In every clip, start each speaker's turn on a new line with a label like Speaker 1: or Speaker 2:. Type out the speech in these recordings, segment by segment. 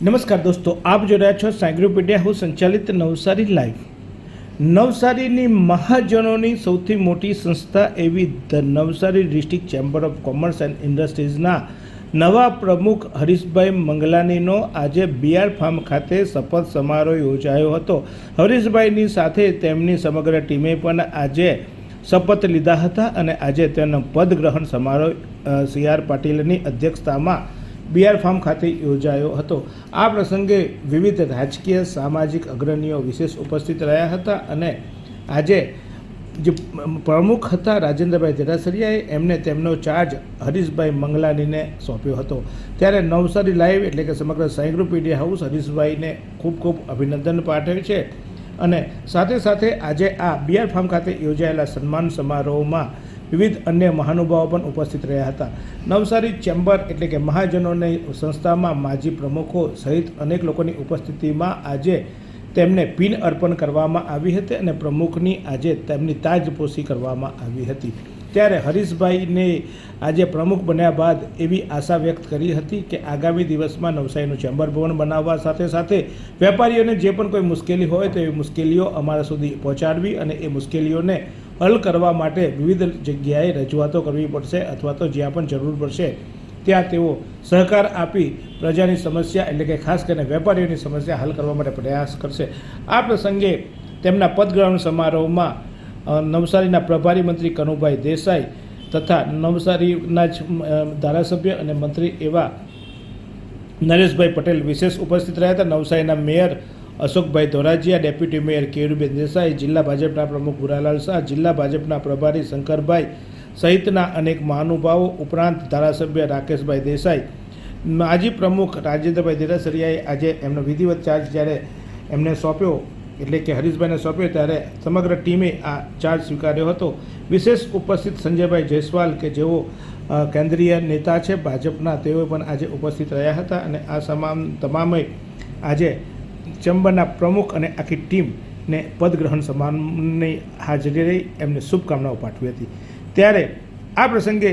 Speaker 1: નમસ્કાર દોસ્તો, આપ જોઈ રહ્યા છો સાયન્ગ્રોપીડિયા હાઉસ સંચાલિત નવસારી લાઈવ. નવસારીની મહાજનોની સૌથી મોટી સંસ્થા એવી the Navsari district chamber of commerce and ઇન્ડસ્ટ્રીઝના નવા પ્રમુખ હરીશભાઈ મંગલાનીનો આજે બીઆર ફાર્મ ખાતે શપથ સમારોહ યોજાયો હતો. હરીશભાઈની સાથે તેમની સમગ્ર ટીમે પણ આજે શપથ લીધા હતા અને આજે તેનો પદગ્રહણ સમારોહ CR પાટીલની અધ્યક્ષતામાં બીઆર ફાર્મ ખાતે યોજાયો હતો. આ પ્રસંગે વિવિધ રાજકીય સામાજિક અગ્રણીઓ વિશેષ ઉપસ્થિત રહ્યા હતા અને આજે જે પ્રમુખ હતા રાજેન્દ્રભાઈ દેરાસરિયાએ એમને તેમનો ચાર્જ હરીશભાઈ મંગલાનીને સોંપ્યો હતો. ત્યારે નવસારી લાઈવ એટલે કે સમગ્ર સાયન્ગ્રોપીડિયા હાઉસ હરીશભાઈને ખૂબ ખૂબ અભિનંદન પાઠવે છે અને સાથે સાથે આજે આ બીઆર ફાર્મ ખાતે યોજાયેલા સન્માન સમારોહમાં વિવિધ અન્ય મહાનુભાવો પણ ઉપસ્થિત રહ્યા હતા. નવસારી ચેમ્બર એટલે કે મહાજનોની સંસ્થામાં માજી પ્રમુખો સહિત અનેક લોકોની ઉપસ્થિતિમાં આજે તેમને પિન અર્પણ કરવામાં આવી હતી અને પ્રમુખની આજે તેમની તાજપોશી કરવામાં આવી હતી. ત્યારે હરીશભાઈને આજે પ્રમુખ બન્યા બાદ એવી આશા વ્યક્ત કરી હતી કે આગામી દિવસમાં નવસારીનું ચેમ્બર ભવન બનાવવા સાથે સાથે વેપારીઓને જે પણ કોઈ મુશ્કેલી હોય તો એવી મુશ્કેલીઓ અમારા સુધી પહોંચાડવી અને એ મુશ્કેલીઓને હલ કરવા માટે વિવિધ જગ્યાએ રજૂઆતો કરવી પડશે અથવા તો જ્યાં પણ જરૂર પડશે ત્યાં તેઓ સહકાર આપી પ્રજાની સમસ્યા એટલે કે ખાસ કરીને વેપારીઓની સમસ્યા હલ કરવા માટે પ્રયાસ કરશે. આ પ્રસંગે તેમના પદગ્રહણ સમારોહમાં નવસારીના પ્રભારી મંત્રી કનુભાઈ દેસાઈ તથા નવસારીના જ ધારાસભ્ય અને મંત્રી એવા નરેશભાઈ પટેલ વિશેષ ઉપસ્થિત રહ્યા હતા. નવસારીના મેયર અશોકભાઈ ધોરાજીયા, ડેપ્યુટી મેયર કેયુરબેન દેસાઈ, જિલ્લા ભાજપના પ્રમુખ ભુરાલાલ શાહ, જિલ્લા ભાજપના પ્રભારી શંકરભાઈ સહિતના અનેક મહાનુભાવો ઉપરાંત ધારાસભ્ય રાકેશભાઈ દેસાઈ, માજી પ્રમુખ રાજેન્દ્રભાઈ દેરાસરિયાએ આજે એમનો વિધિવત ચાર્જ જ્યારે એમને સોંપ્યો એટલે કે હરીશભાઈને સોંપ્યો ત્યારે સમગ્ર ટીમે આ ચાર્જ સ્વીકાર્યો હતો. વિશેષ ઉપસ્થિત સંજયભાઈ જયસ્વાલ કે જેઓ કેન્દ્રીય નેતા છે ભાજપના, તેઓ પણ આજે ઉપસ્થિત રહ્યા હતા અને આ તમામે આજે ચેમ્બરના પ્રમુખ અને આખી ટીમને પદગ્રહણ સમારોહની હાજરી રહી એમને શુભકામનાઓ પાઠવી હતી. ત્યારે આ પ્રસંગે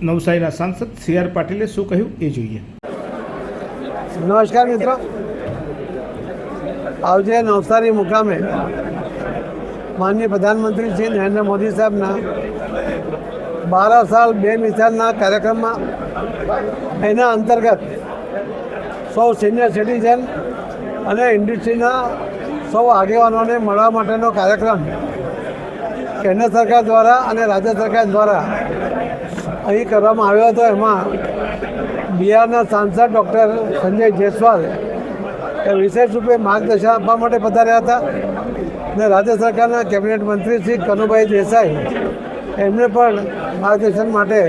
Speaker 1: નવસારીના સાંસદ CR પાટીલે શું કહ્યું એ જોઈએ.
Speaker 2: નમસ્કાર મિત્રો, આજે નવસારી મુકામે માનનીય પ્રધાનમંત્રી શ્રી નરેન્દ્ર મોદી સાહેબના 12 સાલ 2 મિસાલના કાર્યક્રમમાં એના અંતર્ગત સૌ સિનિયર સિટીઝન અને ઇન્ડસ્ટ્રીના સૌ આગેવાનોને મળવા માટેનો કાર્યક્રમ કેન્દ્ર સરકાર દ્વારા અને રાજ્ય સરકાર દ્વારા અહીં કરવામાં આવ્યો હતો. એમાં બિહારના સાંસદ ડૉક્ટર સંજય જયસ્વાલ એ વિશેષ રૂપે માર્ગદર્શન આપવા માટે પધાર્યા હતા અને રાજ્ય સરકારના કેબિનેટ મંત્રી શ્રી કનુભાઈ દેસાઈ એમને પણ માર્ગદર્શન માટે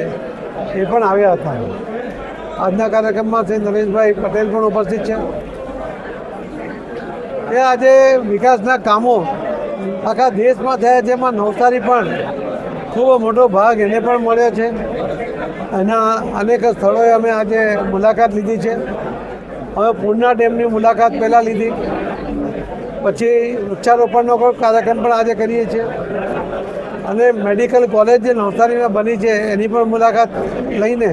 Speaker 2: એ પણ આવ્યા હતા. આજના કાર્યક્રમમાં શ્રી નરેશભાઈ પટેલ પણ ઉપસ્થિત છે. એ આજે વિકાસના કામો આખા દેશમાં થયા છે, એમાં નવસારી પણ ખૂબ મોટો ભાગ એને પણ મળ્યો છે. એના અનેક સ્થળોએ અમે આજે મુલાકાત લીધી છે. હવે પૂર્ણા ડેમની મુલાકાત પહેલાં લીધી, પછી વૃક્ષારોપણનો કાર્યક્રમ પણ આજે કરીએ છીએ અને મેડિકલ કોલેજ જે નવસારીમાં બની છે એની પણ મુલાકાત લઈને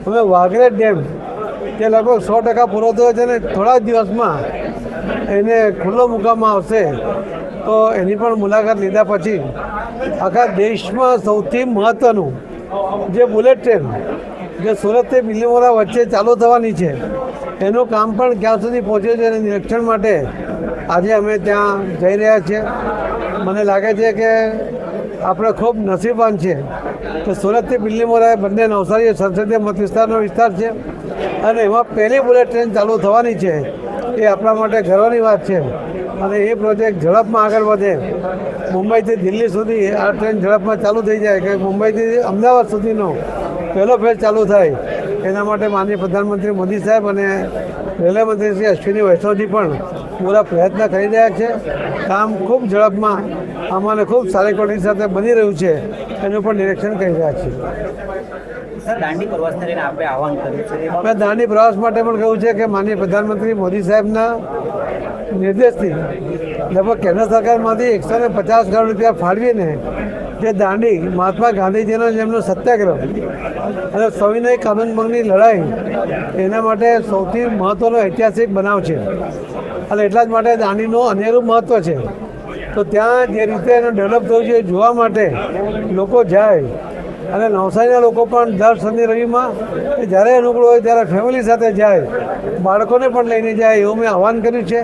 Speaker 2: અમે વાઘરેજ ડેમ જે લગભગ 100% પૂરો થયો છે અને થોડા જ દિવસમાં એને ખુલ્લો મૂકવામાં આવશે તો એની પણ મુલાકાત લીધા પછી આખા દેશમાં સૌથી મહત્ત્વનું જે બુલેટ ટ્રેન જે સુરતથી બિલીમોરા વચ્ચે ચાલુ થવાની છે એનું કામ પણ ક્યાં સુધી પહોંચ્યું છે એના નિરીક્ષણ માટે આજે અમે ત્યાં જઈ રહ્યા છીએ. મને લાગે છે કે આપણે ખૂબ નસીબવાન છે કે સુરતથી બિલીમોરા બંને નવસારી સંસદીય મત વિસ્તારનો વિસ્તાર છે અને એમાં પહેલી બુલેટ ટ્રેન ચાલુ થવાની છે. એ આપણા માટે ગર્વની વાત છે અને એ પ્રોજેક્ટ ઝડપમાં આગળ વધે, મુંબઈથી દિલ્હી સુધી આ ટ્રેન ઝડપમાં ચાલુ થઈ જાય કે મુંબઈથી અમદાવાદ સુધીનો પહેલો ફેઝ ચાલુ થાય, એના માટે માનનીય પ્રધાનમંત્રી મોદી સાહેબ અને રેલવે મંત્રી શ્રી અશ્વિની વૈષ્ણવજી પણ પૂરા પ્રયત્ન કરી રહ્યા છે. કામ ખૂબ ઝડપમાં અમારે ખૂબ સારી ક્વોલિટી સાથે બની રહ્યું છે એનું પણ નિરીક્ષણ કરી રહ્યા છીએ.
Speaker 3: દાંડી પ્રવાસને લઈને આપણે આહવાન કર્યું છે.
Speaker 2: મેં દાંડી પ્રવાસ માટે પણ કહ્યું છે કે માનનીય પ્રધાનમંત્રી મોદી સાહેબના નિર્દેશથી લગભગ કેન્દ્ર સરકારમાંથી 150 કરોડ રૂપિયા ફાળવીને જે દાંડી મહાત્મા ગાંધીજીનો જેમનો સત્યાગ્રહ અને સવિનય કાનૂનભંગની લડાઈ એના માટે સૌથી મહત્ત્વનો ઐતિહાસિક બનાવ છે અને એટલા જ માટે દાંડીનું અનેરું મહત્ત્વ છે. તો ત્યાં જે રીતે એનું ડેવલપ થયું છે એ જોવા માટે લોકો જાય અને નવસારીના લોકો પણ દર શનિ રવિમાં જ્યારે અનુકૂળ હોય ત્યારે ફેમિલી સાથે જાય, બાળકોને પણ લઈને જાય એવું મેં આહવાન કર્યું છે.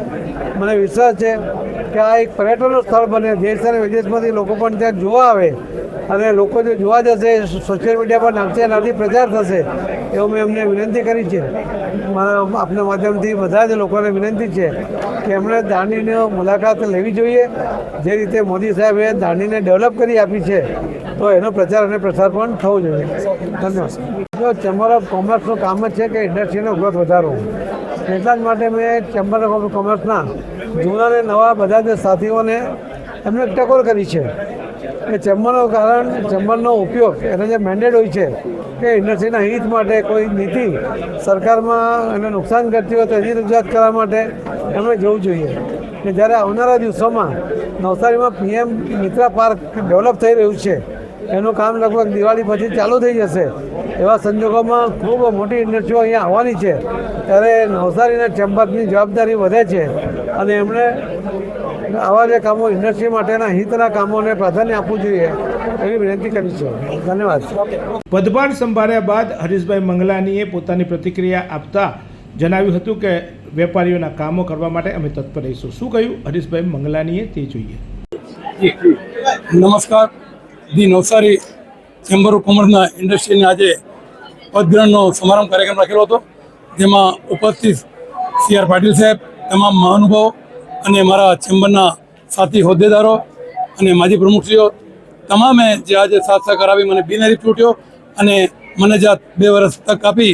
Speaker 2: મને વિશ્વાસ છે કે આ એક પર્યટનનું સ્થળ બને, દેશ અને વિદેશમાંથી લોકો પણ ત્યાં જોવા આવે અને લોકો જો જોવા જશે સોશિયલ મીડિયા પર નાખશે એનાથી પ્રચાર થશે એવું મેં એમને વિનંતી કરી છે. મારા આપના માધ્યમથી બધા જ લોકોને વિનંતી છે કે એમણે દાંડીની મુલાકાત લેવી જોઈએ. જે રીતે મોદી સાહેબે દાંડીને ડેવલપ કરી આપી છે તો એનો પ્રચાર અને પ્રસાર પણ થવો જોઈએ. ધન્યવાદ. જો ચેમ્બર ઓફ કોમર્સનું કામ જ છે કે ઇન્ડસ્ટ્રીનો ગ્રોથ વધારવો, એટલા જ માટે મેં ચેમ્બર ઓફ કોમર્સના જૂના અને નવા બધા જ સાથીઓને એમને ટકોર કરી છે કે ચેમ્બરનું કારણ ચેમ્બરનો ઉપયોગ એને જે મેન્ડેટ હોય છે કે ઇન્ડસ્ટ્રીના હિત માટે કોઈ નીતિ સરકારમાં એને નુકસાન કરતી હોય તો એની રજૂઆત કરવા માટે એમણે જવું જોઈએ. કે જ્યારે આવનારા દિવસોમાં નવસારીમાં PM મિત્રા પાર્ક ડેવલપ થઈ રહ્યું છે, એનું કામ લગભગ દિવાળી પછી ચાલુ થઈ જશે. એવા સંજોગોમાં ખૂબ મોટી ઇન્ડસ્ટ્રીઓ અહીંયા આવવાની છે ત્યારે નવસારીના ચેમ્બરની જવાબદારી વધે છે અને એમણે આવા જે કામો ઇન્ડસ્ટ્રી માટેના હિતના કામોને પ્રાધાન્ય આપવું જોઈએ એવી વિનંતી કરી છે. ધન્યવાદ.
Speaker 1: પદભાર સંભાળ્યા બાદ હરીશભાઈ મંગલાનીએ પોતાની પ્રતિક્રિયા આપતા જણાવ્યું હતું કે વેપારીઓના કામો કરવા માટે અમે તત્પર રહીશું. શું કહ્યું હરીશભાઈ મંગલાનીએ તે જોઈએ.
Speaker 4: નમસ્કાર. ધી નવસારી ચેમ્બર ઓફ કોમર્સના ઇન્ડસ્ટ્રીને આજે પદગ્રહણનો સમારંભ કાર્યક્રમ રાખેલો હતો, જેમાં ઉપસ્થિત CR પાટીલ સાહેબ, તમામ મહાનુભાવો અને મારા ચેમ્બરના સાથી હોદ્દેદારો અને માજી પ્રમુખશ્રીઓ તમામે જે આજે સાથ સહકાર આપી મને બિનહરીફ ચૂંટ્યો અને મને જે 2 વર્ષ તક આપી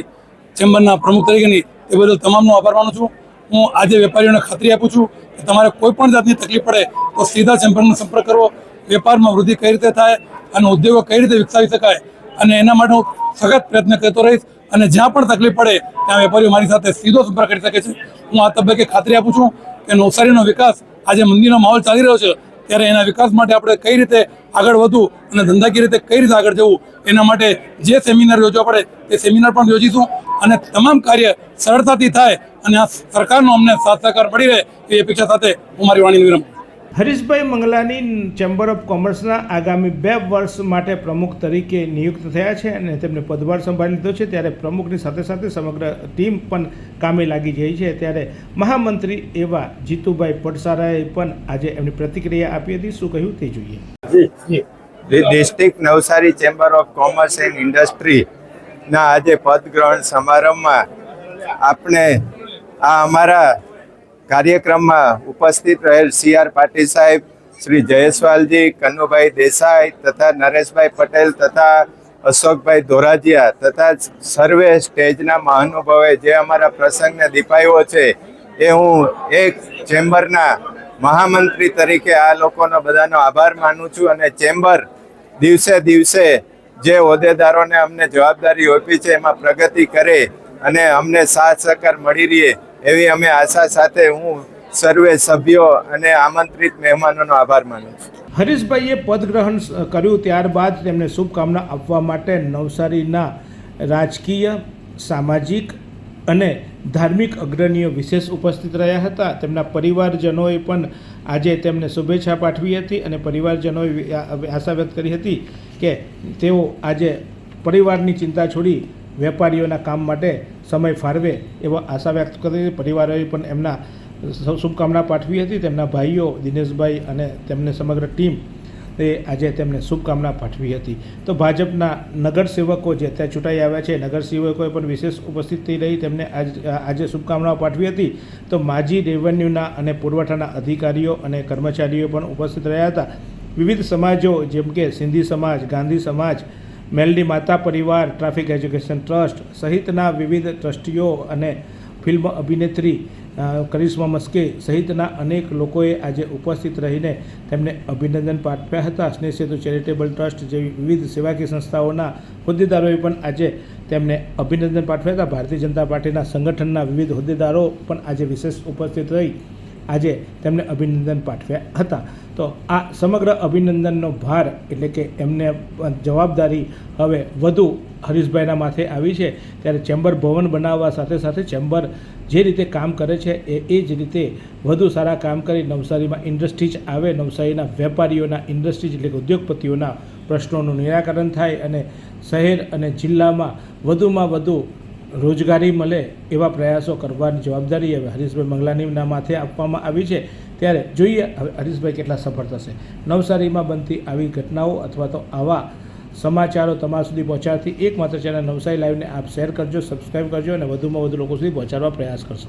Speaker 4: ચેમ્બરના પ્રમુખ તરીકેની એ બદલ તમામનો આભાર માનું છું. હું આજે વેપારીઓને ખાતરી આપું છું કે તમારે કોઈ પણ જાતની તકલીફ પડે તો સીધા ચેમ્બરનો સંપર્ક કરવો. વેપારમાં વૃદ્ધિ કઈ રીતે થાય અને ઉદ્યોગો કઈ રીતે વિકસાવી શકાય અને એના માટે હું સખત પ્રયત્ન કરતો રહીશ અને જ્યાં પણ તકલીફ પડે ત્યાં વેપારીઓ મારી સાથે સીધો સંપર્ક કરી શકે છે. હું આ તબક્કે ખાતરી આપું છું કે નવસારીનો વિકાસ આજે મંદીનો માહોલ ચાલી રહ્યો છે ત્યારે એના વિકાસ માટે આપણે કઈ રીતે આગળ વધવું અને ધંધાકીય રીતે કઈ રીતે આગળ જવું એના માટે જે સેમિનાર યોજવા પડે તે સેમિનાર પણ યોજીશું અને તમામ કાર્ય સરળતાથી થાય અને આ સરકારનો અમને સાથ સહકાર મળી રહે એ અપેક્ષા સાથે હું મારી વાણીને વિરામ.
Speaker 1: હરીશભાઈ મંગલાની ચેમ્બર ઓફ કોમર્સના આગામી 2 વર્ષ માટે પ્રમુખ તરીકે નિયુક્ત થયા છે અને તેમને પદભાર સંભાળી લીધો છે ત્યારે પ્રમુખની સાથે સાથે સમગ્ર ટીમ પણ કામે લાગી ગઈ છે. ત્યારે મહામંત્રી એવા જીતુભાઈ પડસારાએ પણ આજે એમની પ્રતિક્રિયા આપી હતી. શું કહ્યું તે જોઈએ.
Speaker 5: District Navsari chamber of commerce and ઇન્ડસ્ટ્રીના આજે પદગ્રહણ સમારંભમાં આપણે આ અમારા કાર્યક્રમમાં ઉપસ્થિત રહેલ CR પાટીલ સાહેબ, શ્રી જયેશવાલજી, કનુભાઈ દેસાઈ તથા નરેશભાઈ પટેલ તથા અશોકભાઈ ધોરાજીયા તથા સર્વે સ્ટેજના મહાનુભાવે જે અમારા પ્રસંગને દીપાયો છે એ હું એક ચેમ્બરના મહામંત્રી તરીકે આ લોકોનો બધાનો આભાર માનું છું અને ચેમ્બર દિવસે દિવસે જે હોદ્દેદારોને અમને જવાબદારી આપી છે એમાં પ્રગતિ કરે અને અમને સાથ સહકાર મળી રહે એવી અમે આશા સાથે હું સર્વે સભ્યો અને આમંત્રિત મહેમાનોનો આભાર માનું છું.
Speaker 1: હરીશભાઈએ પદગ્રહણ કર્યું ત્યારબાદ તેમને શુભકામના આપવા માટે નવસારીના રાજકીય, સામાજિક અને ધાર્મિક અગ્રણીઓ વિશેષ ઉપસ્થિત રહ્યા હતા. તેમના પરિવારજનોએ પણ આજે તેમને શુભેચ્છા પાઠવી હતી અને પરિવારજનોએ આશા વ્યક્ત કરી હતી કે તેઓ આજે પરિવારની ચિંતા છોડી વેપારીઓના કામ માટે સમય ફાળવે એવો આશા વ્યક્ત કરી. પરિવારોએ પણ એમના શુભકામના પાઠવી હતી. તેમના ભાઈઓ દિનેશભાઈ અને તેમને સમગ્ર ટીમ એ આજે તેમને શુભકામના પાઠવી હતી. તો ભાજપના નગરસેવકો જે ત્યાં ચૂંટાઈ આવ્યા છે નગરસેવકોએ પણ વિશેષ ઉપસ્થિત થઈ રહી તેમને આજે શુભકામનાઓ પાઠવી હતી. તો માજી રેવન્યુના અને પુરવઠાના અધિકારીઓ અને કર્મચારીઓ પણ ઉપસ્થિત રહ્યા હતા. વિવિધ સમાજો જેમ કે સિંધી સમાજ, ગાંધી સમાજ, મેલડી માતા પરિવાર, ટ્રાફિક એજ્યુકેશન ટ્રસ્ટ સહિતના વિવિધ ટ્રસ્ટીઓ અને ફિલ્મ અભિનેત્રી કરિશ્મા મસ્કે સહિતના અનેક લોકોએ આજે ઉપસ્થિત રહીને તેમને અભિનંદન પાઠવ્યા હતા. સ્નેહ સેતુ ચેરિટેબલ ટ્રસ્ટ જેવી વિવિધ સેવાકીય સંસ્થાઓના હોદ્દેદારોએ પણ આજે તેમને અભિનંદન પાઠવ્યા હતા. ભારતીય જનતા પાર્ટીના સંગઠનના વિવિધ હોદ્દેદારો પણ આજે વિશેષ ઉપસ્થિત રહી આજે તેમને અભિનંદન પાઠવ્યા હતા. તો આ સમગ્ર અભિનંદનનો ભાર એટલે કે એમને જવાબદારી હવે વધુ હરીશભાઈના માથે આવી છે. ત્યારે ચેમ્બર ભવન બનાવવા સાથે સાથે ચેમ્બર જે રીતે કામ કરે છે એ જ રીતે વધુ સારા કામ કરી નવસારીમાં ઇન્ડસ્ટ્રીઝ આવે, નવસારીના વેપારીઓના ઇન્ડસ્ટ્રીઝ એટલે કે ઉદ્યોગપતિઓના પ્રશ્નોનું નિરાકરણ થાય અને શહેર અને જિલ્લામાં વધુમાં વધુ રોજગારી મળે એવા પ્રયાસો કરવાની જવાબદારી હવે હરીશભાઈ મંગલાનીના માથે આપવામાં આવી છે. ત્યારે જોઈએ હવે હરીશભાઈ કેટલા સફળ થશે. નવસારીમાં બનતી આવી ઘટનાઓ અથવા તો આવા સમાચારો તમારા સુધી પહોંચાડતી એકમાત્ર ચેનલ નવસારી લાઈવને આપ શેર કરજો, સબસ્ક્રાઈબ કરજો અને વધુમાં વધુ લોકો સુધી પહોંચાડવા પ્રયાસ કરશો.